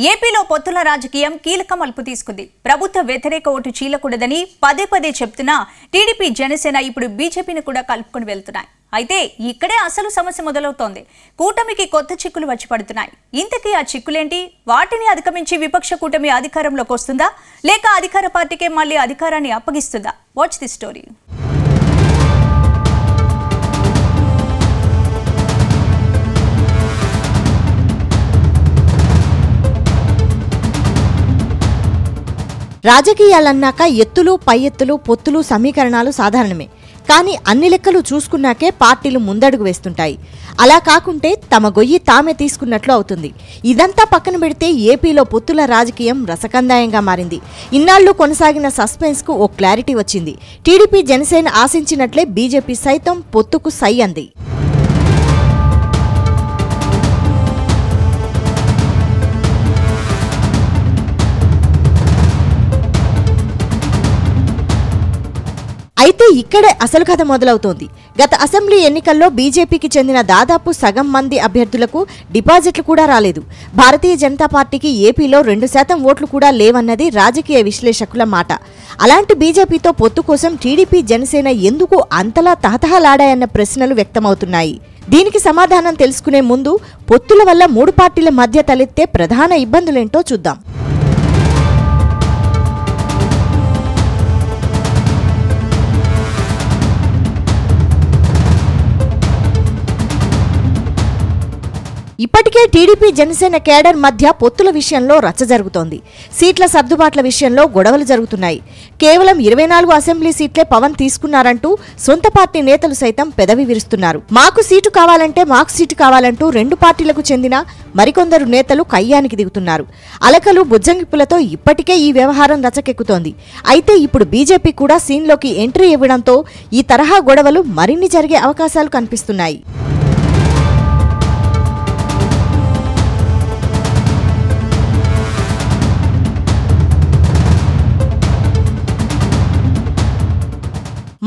ఏపీలో పొత్తుల రాజకీయం కీలక మలుపు తీసుకుంది. ప్రభుత్వ వ్యతిరేక ఓటు చీలకూడదని పదే పదే చెప్తున్నా టీడీపీ జనసేన ఇప్పుడు బీజేపీని కూడా కలుపుకొని వెళ్తున్నాయి. అయితే ఇక్కడే అసలు సమస్య మొదలవుతోంది. కూటమికి కొత్త చిక్కులు వచ్చి పడుతున్నాయి. ఇంతకీ ఆ చిక్కులేంటి? వాటిని అధిగమించి విపక్ష కూటమి అధికారంలోకి వస్తుందా, లేక అధికార పార్టీకే మళ్ళీ అధికారాన్ని అప్పగిస్తుందా? Watch the story. రాజకీయాలన్నాక ఎత్తులు పై ఎత్తులు పొత్తులు సమీకరణాలు సాధారణమే. కానీ అన్ని లెక్కలు చూసుకున్నాకే పార్టీలు ముందడుగు వేస్తుంటాయి. అలా కాకుంటే తమ గొయ్యి తామే తీసుకున్నట్లు అవుతుంది. ఇదంతా పక్కన పెడితే ఏపీలో పొత్తుల రాజకీయం రసకందాయంగా మారింది. ఇన్నాళ్లు కొనసాగిన సస్పెన్స్ కు ఓ క్లారిటీ వచ్చింది. టీడీపీ జనసేన ఆశించినట్లే బీజేపీ సైతం పొత్తుకు సై అంది. అయితే ఇక్కడే అసలు కథ మొదలవుతోంది. గత అసెంబ్లీ ఎన్నికల్లో బీజేపీకి చెందిన దాదాపు సగం మంది అభ్యర్థులకు డిపాజిట్లు కూడా రాలేదు. భారతీయ జనతా పార్టీకి ఏపీలో 2% ఓట్లు కూడా లేవన్నది రాజకీయ విశ్లేషకుల మాట. అలాంటి బీజేపీతో పొత్తు కోసం టీడీపీ జనసేన ఎందుకు అంతలా తహతహలాడాయన్న ప్రశ్నలు వ్యక్తమవుతున్నాయి. దీనికి సమాధానం తెలుసుకునే ముందు పొత్తుల వల్ల మూడు పార్టీల మధ్య తలెత్తే ప్రధాన ఇబ్బందులేంటో చూద్దాం. ఇప్పటికే టీడీపీ జనసేన కేడర్ మధ్య పొత్తుల విషయంలో రచ్చ జరుగుతోంది. సీట్ల సర్దుబాట్ల విషయంలో గొడవలు జరుగుతున్నాయి. కేవలం 24 అసెంబ్లీ సీట్లే పవన్ తీసుకున్నారంటూ సొంత పార్టీ నేతలు సైతం పెదవి విరుస్తున్నారు. మాకు సీటు కావాలంటూ రెండు పార్టీలకు చెందిన మరికొందరు నేతలు కయ్యానికి దిగుతున్నారు. అలకలు బుజ్జంగిప్పులతో ఇప్పటికే ఈ వ్యవహారం రచకెక్కుతోంది. అయితే ఇప్పుడు బీజేపీ కూడా సీన్లోకి ఎంట్రీ ఇవ్వడంతో ఈ తరహా గొడవలు మరిన్ని జరిగే అవకాశాలు కనిపిస్తున్నాయి.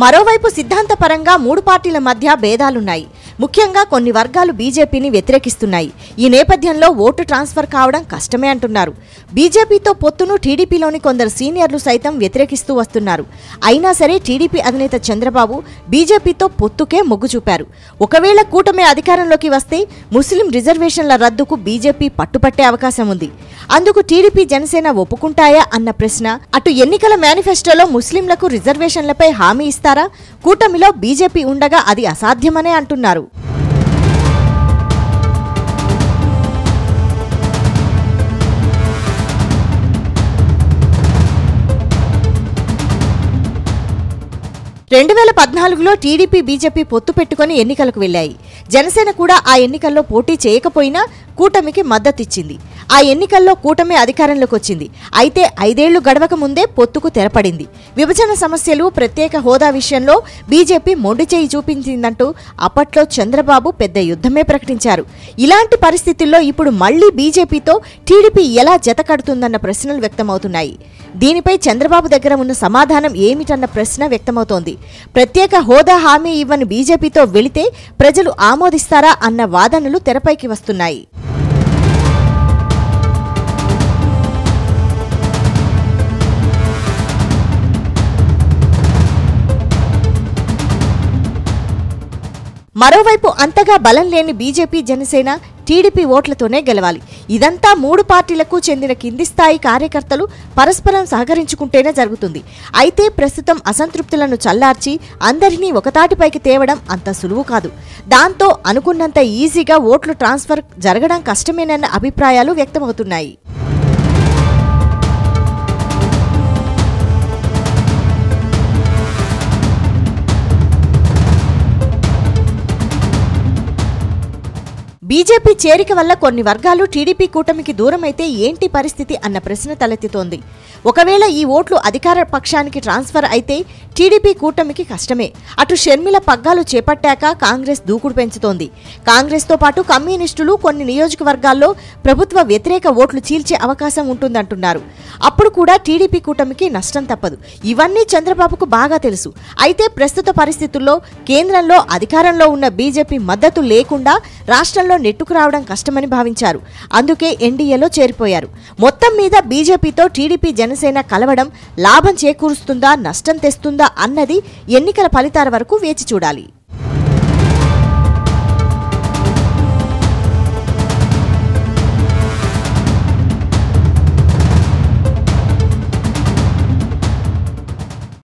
మరోవైపు సిద్ధాంతపరంగా మూడు పార్టీల మధ్య భేదాలున్నాయి. ముఖ్యంగా కొన్ని వర్గాలు బీజేపీని వ్యతిరేకిస్తున్నాయి. ఈ నేపథ్యంలో ఓటు ట్రాన్స్ఫర్ కావడం కష్టమే అంటున్నారు. బీజేపీతో పొత్తును టీడీపీలోని కొందరు సీనియర్లు సైతం వ్యతిరేకిస్తూ వస్తున్నారు. అయినా సరే టీడీపీ అధినేత చంద్రబాబు బీజేపీతో పొత్తుకే మొగ్గు చూపారు. ఒకవేళ కూటమి అధికారంలోకి వస్తే ముస్లిం రిజర్వేషన్ల రద్దుకు బీజేపీ పట్టుపట్టే అవకాశం ఉంది. అందుకు టీడీపీ జనసేన ఒప్పుకుంటాయా అన్న ప్రశ్న. అటు ఎన్నికల మేనిఫెస్టోలో ముస్లింలకు రిజర్వేషన్లపై హామీ ఇస్తారా? కూటమిలో బీజేపీ ఉండగా అది అసాధ్యమనే అంటున్నారు. రెండు 2014లో టీడీపీ బీజేపీ పొత్తు పెట్టుకుని ఎన్నికలకు వెళ్లాయి. జనసేన కూడా ఆ ఎన్నికల్లో పోటీ చేయకపోయినా కూటమికి మద్దతిచ్చింది. ఆ ఎన్నికల్లో కూటమి అధికారంలోకి వచ్చింది. అయితే 5 ఏళ్లు గడవక ముందే పొత్తుకు తెరపడింది. విభజన సమస్యలు, ప్రత్యేక హోదా విషయంలో బీజేపీ మొండి చేయి చూపించిందంటూ అప్పట్లో చంద్రబాబు పెద్ద యుద్ధమే ప్రకటించారు. ఇలాంటి పరిస్థితుల్లో ఇప్పుడు మళ్లీ బీజేపీతో టీడీపీ ఎలా జత కడుతుందన్న ప్రశ్నలు వ్యక్తమవుతున్నాయి. దీనిపై చంద్రబాబు దగ్గర ఉన్న సమాధానం ఏమిటన్న ప్రశ్న వ్యక్తమవుతోంది. ప్రత్యేక హోదా హామీ ఇవ్వని బీజేపీతో వెళితే ప్రజలు ఆమోదిస్తారా అన్న వాదనలు తెరపైకి వస్తున్నాయి. మరోవైపు అంతగా బలం లేని బీజేపీ జనసేన టీడీపీ ఓట్లతోనే గెలవాలి. ఇదంతా మూడు పార్టీలకు చెందిన కింది స్థాయి కార్యకర్తలు పరస్పరం సహకరించుకుంటేనే జరుగుతుంది. అయితే ప్రస్తుతం అసంతృప్తులను చల్లార్చి అందరినీ ఒకతాటిపైకి తేవడం అంత సులువు కాదు. దాంతో అనుకున్నంత ఈజీగా ఓట్లు ట్రాన్స్ఫర్ జరగడం కష్టమేనన్న అభిప్రాయాలు వ్యక్తమవుతున్నాయి. బీజేపీ చేరిక వల్ల కొన్ని వర్గాలు టీడీపీ కూటమికి దూరమైతే ఏంటి పరిస్థితి అన్న ప్రశ్న తలెత్తుతోంది. ఒకవేళ ఈ ఓట్లు అధికార పక్షానికి ట్రాన్స్ఫర్ అయితే టీడీపీ కూటమికి కష్టమే. అటు షర్మిల పగ్గాలు చేపట్టాక కాంగ్రెస్ దూకుడు పెంచుతోంది. కాంగ్రెస్తో పాటు కమ్యూనిస్టులు కొన్ని నియోజకవర్గాల్లో ప్రభుత్వ వ్యతిరేక ఓట్లు చీల్చే అవకాశం ఉంటుందంటున్నారు. అప్పుడు కూడా టీడీపీ కూటమికి నష్టం తప్పదు. ఇవన్నీ చంద్రబాబుకు బాగా తెలుసు. అయితే ప్రస్తుత పరిస్థితుల్లో కేంద్రంలో అధికారంలో ఉన్న బీజేపీ మద్దతు లేకుండా రాష్ట్రంలో నెట్టుకు రావడం కష్టమని భావించారు. అందుకే ఎన్డీఏలో చేరిపోయారు. మొత్తం మీద బీజేపీతో టీడీపీ జనసేన కలవడం లాభం చేకూరుస్తుందా, నష్టం తెస్తుందా అన్నది ఎన్నికల ఫలితాల వరకు వేచి చూడాలి.